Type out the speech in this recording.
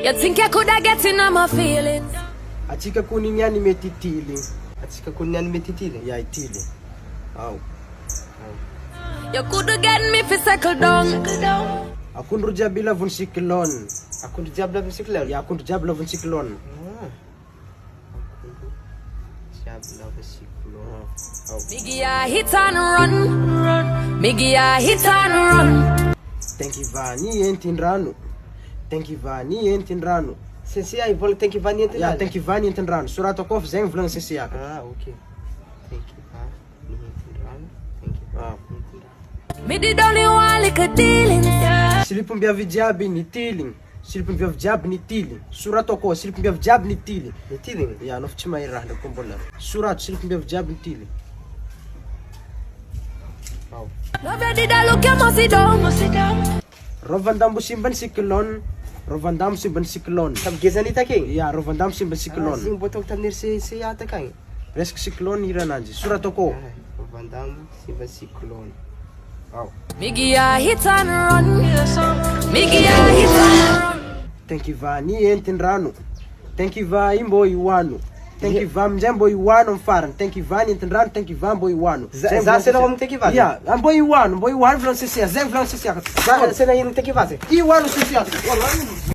You think you coulda get in on my feelings? Atsika kuniny ihany mety itily. Atsika kuniny ihany mety itily? Ya itily. Ao. You coulda get me fi settle down. Akondro jiaby lavon'ny cyclone. Akondro jiaby lavon'ny cyclone? Ya akondro jiaby lavon'ny cyclone. Akondro jiaby lavon'ny cyclone. Biggie, I hit and run. Biggie, I hit and run. Tenkivany entin-drano. Tenkivany entin-drano. Sensia ivolagna tenkivany entin-drano? Ya tenkivany entin-drano. Soratako fa zegny volagna sensia. Okay. Tenkivany entin-drano. Tenkivany entin-drano. Me did only one little dealing. Silipom-biavy jiaby nitiligny. Silipom-biavy jiaby nitiligny. Soratako silipom-biavy jiaby nitiligny. Nitiligny? Ya anao fa tsy mahay raha ndraiky mbola. Sorato silipom-biavy jiaby nitiligny. Love you did I look you must sit down. Rovandambo simba ny cyclone. Rovandambo simba ny cyclone. Tamigezanita akegny? Ya rovandambo simba ny cyclone. Zigny mbô tonga tamin'ny RCC akagny? Resaka cyclone irananjy. Soratako. Rovandambo simba cyclone. Biggie, I hit and run. Biggie, I hit and run. Tenkivany entin-drano. Tenkiva imbo iwano. Tenkiva amin'izay mbo iwano amin'ny farany. Tenkivany entin-drano, tenkiva mbo iwano. Za sena amin'ny tenkivany? Ya, mbo iwano volagny sisia. Zay volagny sisia. Sena ino tenkivany? Iwano sisia.